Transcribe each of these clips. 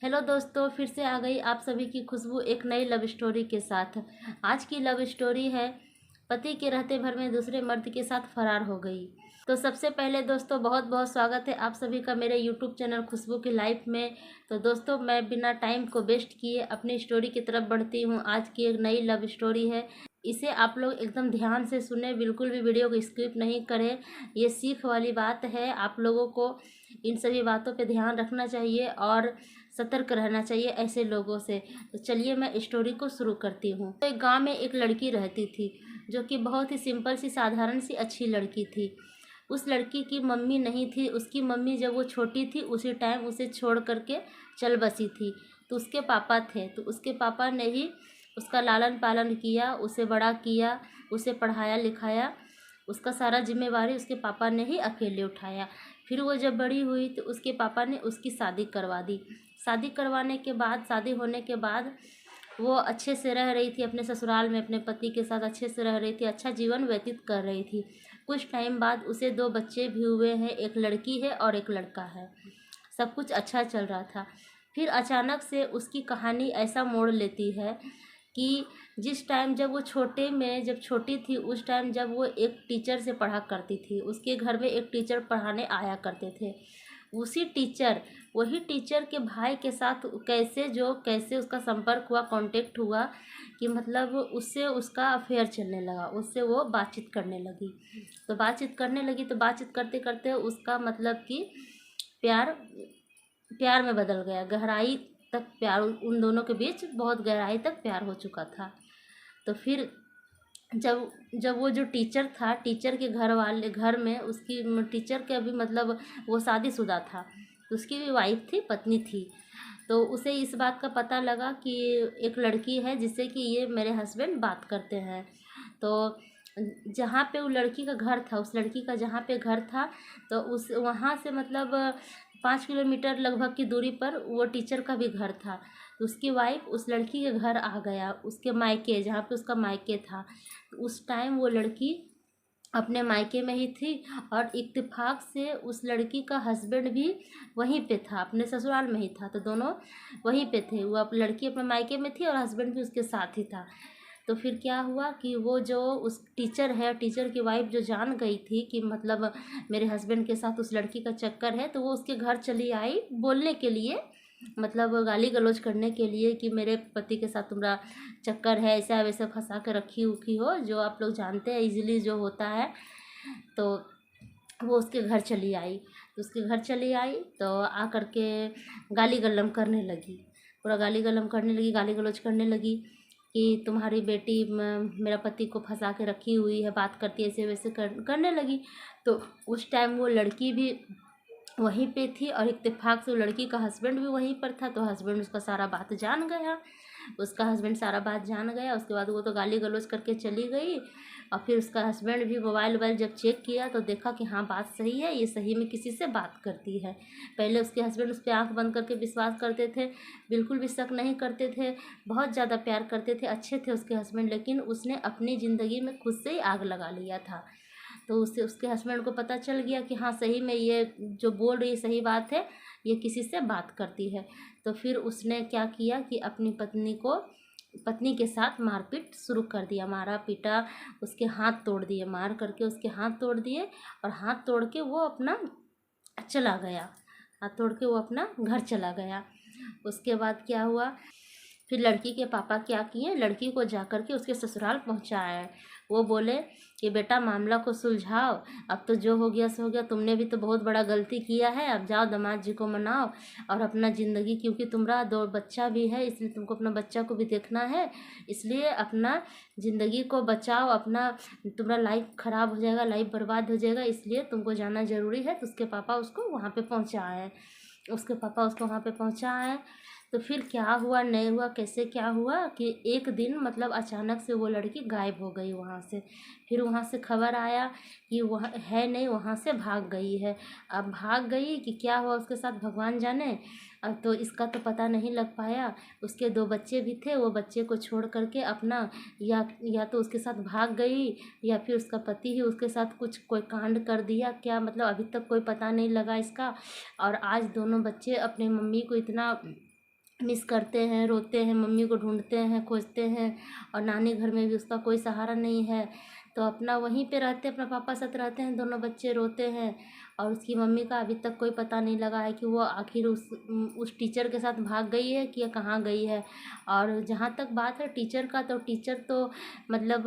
Hello दोस्तों, फिर से आ गई आप सभी की खुशबू एक नई लव स्टोरी के साथ। आज की लव स्टोरी है पति के रहते भर में दूसरे मर्द के साथ फरार हो गई। तो सबसे पहले दोस्तों बहुत बहुत स्वागत है आप सभी का मेरे यूट्यूब चैनल खुशबू की लाइफ में। तो दोस्तों मैं बिना टाइम को वेस्ट किए अपनी स्टोरी की तरफ बढ़ती हूँ। आज की एक नई लव स्टोरी है, इसे आप लोग एकदम ध्यान से सुने, बिल्कुल भी वीडियो को स्किप नहीं करें। ये सीख वाली बात है, आप लोगों को इन सभी बातों पे ध्यान रखना चाहिए और सतर्क रहना चाहिए ऐसे लोगों से। तो चलिए मैं स्टोरी को शुरू करती हूँ। तो एक गांव में एक लड़की रहती थी जो कि बहुत ही सिंपल सी, साधारण सी, अच्छी लड़की थी। उस लड़की की मम्मी नहीं थी। उसकी मम्मी जब वो छोटी थी उसी टाइम उसे छोड़ करके चल बसी थी। तो उसके पापा थे, तो उसके पापा ने ही उसका लालन पालन किया, उसे बड़ा किया, उसे पढ़ाया लिखाया। उसका सारा जिम्मेवारी उसके पापा ने ही अकेले उठाया। फिर वो जब बड़ी हुई तो उसके पापा ने उसकी शादी करवा दी। शादी करवाने के बाद, शादी होने के बाद वो अच्छे से रह रही थी अपने ससुराल में, अपने पति के साथ अच्छे से रह रही थी, अच्छा जीवन व्यतीत कर रही थी। कुछ टाइम बाद उसे 2 बच्चे भी हुए हैं, एक लड़की है और एक लड़का है। सब कुछ अच्छा चल रहा था। फिर अचानक से उसकी कहानी ऐसा मोड़ लेती है कि जिस टाइम जब वो जब छोटी थी उस टाइम जब वो एक टीचर से पढ़ा करती थी, उसके घर में एक टीचर पढ़ाने आया करते थे। वही टीचर के भाई के साथ कैसे उसका संपर्क हुआ, कांटेक्ट हुआ कि मतलब उससे उसका अफेयर चलने लगा, उससे वो बातचीत करने लगी। तो बातचीत करते करते उसका मतलब कि प्यार प्यार में बदल गया, गहराई तक प्यार, उन दोनों के बीच बहुत गहराई तक प्यार हो चुका था। तो फिर जब जब वो जो टीचर था, टीचर के घर में उसकी टीचर के अभी मतलब वो शादीशुदा था, तो उसकी भी वाइफ थी, पत्नी थी। तो उसे इस बात का पता लगा कि एक लड़की है जिससे कि ये मेरे हस्बैंड बात करते हैं। तो जहाँ पे वो लड़की का घर था, उस लड़की का जहाँ पे घर था, तो उस वहाँ से मतलब 5 किलोमीटर लगभग की दूरी पर वो टीचर का भी घर था। तो उसकी वाइफ उस लड़की के घर आ गया, उसके मायके, जहाँ पे उसका मायके था। तो उस टाइम वो लड़की अपने मायके में ही थी और इत्तेफाक से उस लड़की का हस्बैंड भी वहीं पे था, अपने ससुराल में ही था। तो दोनों वहीं पे थे, वो लड़की अपने मायके में थी और हस्बैंड भी उसके साथ ही था। तो फिर क्या हुआ कि वो जो उस टीचर है, टीचर की वाइफ जो जान गई थी कि मतलब मेरे हस्बैंड के साथ उस लड़की का चक्कर है, तो वो उसके घर चली आई बोलने के लिए, मतलब गाली गलौज करने के लिए कि मेरे पति के साथ तुम्हारा चक्कर है, ऐसा वैसा फंसा के रखी उखी हो, जो आप लोग जानते हैं इजीली जो होता है। तो वो उसके घर चली आई। तो आ करके गाली गलम करने लगी, पूरा गाली गलौज करने लगी कि तुम्हारी बेटी मेरा पति को फंसा के रखी हुई है, बात करती है, ऐसे वैसे करने लगी। तो उस टाइम वो लड़की भी वहीं पे थी और इत्तेफाक से वो लड़की का हस्बैंड भी वहीं पर था। तो हस्बैंड उसका सारा बात जान गया, उसके बाद वो तो गाली गलौज करके चली गई। और फिर उसका हस्बैंड भी मोबाइल वोबाइल जब चेक किया तो देखा कि हाँ बात सही है, ये सही में किसी से बात करती है। पहले उसके हस्बैंड उस पर आँख बंद करके विश्वास करते थे, बिल्कुल भी शक नहीं करते थे, बहुत ज़्यादा प्यार करते थे, अच्छे थे उसके हस्बैंड। लेकिन उसने अपनी ज़िंदगी में खुद से ही आग लगा लिया था। तो उससे उसके हस्बैंड को पता चल गया कि हाँ सही में ये जो बोल रही है सही बात है, ये किसी से बात करती है। तो फिर उसने क्या किया कि अपनी पत्नी के साथ मारपीट शुरू कर दिया, मारा पीटा, उसके हाथ तोड़ दिए, मार करके उसके हाथ तोड़ दिए। और हाथ तोड़ के वो अपना चला गया, हाथ तोड़ के वो अपना घर चला गया। उसके बाद क्या हुआ, फिर लड़की के पापा क्या किए, लड़की को जा कर के उसके ससुराल पहुंचाया। वो बोले कि बेटा मामला को सुलझाओ, अब तो जो हो गया सो हो गया, तुमने भी तो बहुत बड़ा गलती किया है, अब जाओ दामाद जी को मनाओ और अपना ज़िंदगी, क्योंकि तुम्हारा 2 बच्चा भी है इसलिए तुमको अपना बच्चा को भी देखना है, इसलिए अपना ज़िंदगी को बचाओ, अपना तुम्हारा लाइफ ख़राब हो जाएगा, लाइफ बर्बाद हो जाएगा, इसलिए तुमको जाना ज़रूरी है। तो उसके पापा उसको वहाँ पे पहुँचाए। तो फिर क्या हुआ नहीं हुआ, कैसे क्या हुआ कि एक दिन मतलब अचानक से वो लड़की गायब हो गई वहाँ से। फिर वहाँ से खबर आया कि वह है नहीं, वहाँ से भाग गई है। अब भाग गई कि क्या हुआ उसके साथ भगवान जाने। अब तो इसका तो पता नहीं लग पाया। उसके 2 बच्चे भी थे, वो बच्चे को छोड़ करके अपना या तो उसके साथ भाग गई या फिर उसका पति ही उसके साथ कुछ कोई कांड कर दिया, क्या मतलब अभी तक कोई पता नहीं लगा इसका। और आज दोनों बच्चे अपने मम्मी को इतना मिस करते हैं, रोते हैं, मम्मी को ढूंढते हैं, खोजते हैं। और नानी घर में भी उसका कोई सहारा नहीं है, तो अपना वहीं पे रहते, अपना पापा साथ रहते हैं, दोनों बच्चे रोते हैं। और उसकी मम्मी का अभी तक कोई पता नहीं लगा है कि वो आखिर उस टीचर के साथ भाग गई है कि या कहाँ गई है। और जहाँ तक बात है टीचर का, तो टीचर तो मतलब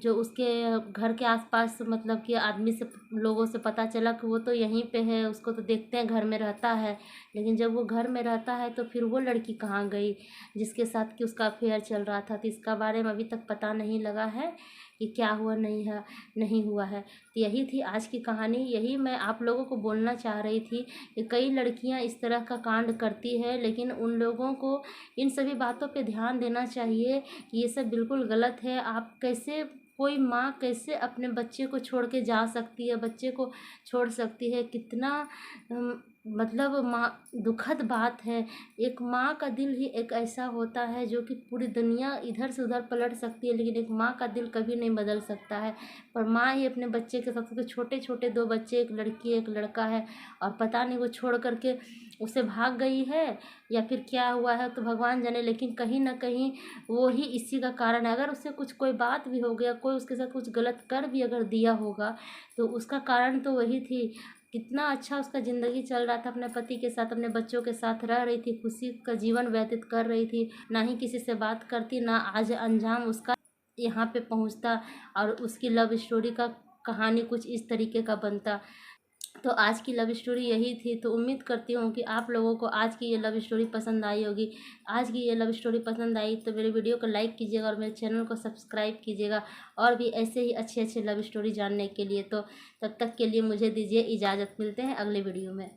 जो उसके घर के आसपास मतलब कि आदमी से, लोगों से पता चला कि वो तो यहीं पे है, उसको तो देखते हैं घर में रहता है। लेकिन जब वो घर में रहता है तो फिर वो लड़की कहाँ गई जिसके साथ कि उसका अफेयर चल रहा था, तो इसका बारे में अभी तक पता नहीं लगा है कि क्या हुआ नहीं हुआ है। तो यही थी आज की कहानी, यही मैं आप लोगों को बोलना चाह रही थी कि कई लड़कियां इस तरह का कांड करती है, लेकिन उन लोगों को इन सभी बातों पे ध्यान देना चाहिए कि ये सब बिल्कुल गलत है। आप कैसे, कोई माँ कैसे अपने बच्चे को छोड़ के जा सकती है, बच्चे को छोड़ सकती है, कितना मतलब माँ दुखद बात है। एक माँ का दिल ही एक ऐसा होता है जो कि पूरी दुनिया इधर से उधर पलट सकती है, लेकिन एक माँ का दिल कभी नहीं बदल सकता है। पर माँ ही अपने बच्चे के साथ, उसके छोटे छोटे दो बच्चे, एक लड़की एक लड़का है, और पता नहीं वो छोड़ करके उसे भाग गई है या फिर क्या हुआ है तो भगवान जाने। लेकिन कहीं ना कहीं वो ही इसी का कारण है। अगर उससे कुछ कोई बात भी हो गया, कोई उसके साथ कुछ गलत कर भी अगर दिया होगा, तो उसका कारण तो वही थी। कितना अच्छा उसका ज़िंदगी चल रहा था, अपने पति के साथ, अपने बच्चों के साथ रह रही थी, खुशी का जीवन व्यतीत कर रही थी, ना ही किसी से बात करती, ना आज अंजाम उसका यहाँ पे पहुँचता, और उसकी लव स्टोरी का कहानी कुछ इस तरीके का बनता। तो आज की लव स्टोरी यही थी। तो उम्मीद करती हूँ कि आप लोगों को आज की ये लव स्टोरी पसंद आई होगी। आज की ये लव स्टोरी पसंद आई तो मेरे वीडियो को लाइक कीजिएगा और मेरे चैनल को सब्सक्राइब कीजिएगा, और भी ऐसे ही अच्छे अच्छे लव स्टोरी जानने के लिए। तो तब तक के लिए मुझे दीजिए इजाज़त, मिलते हैं अगले वीडियो में।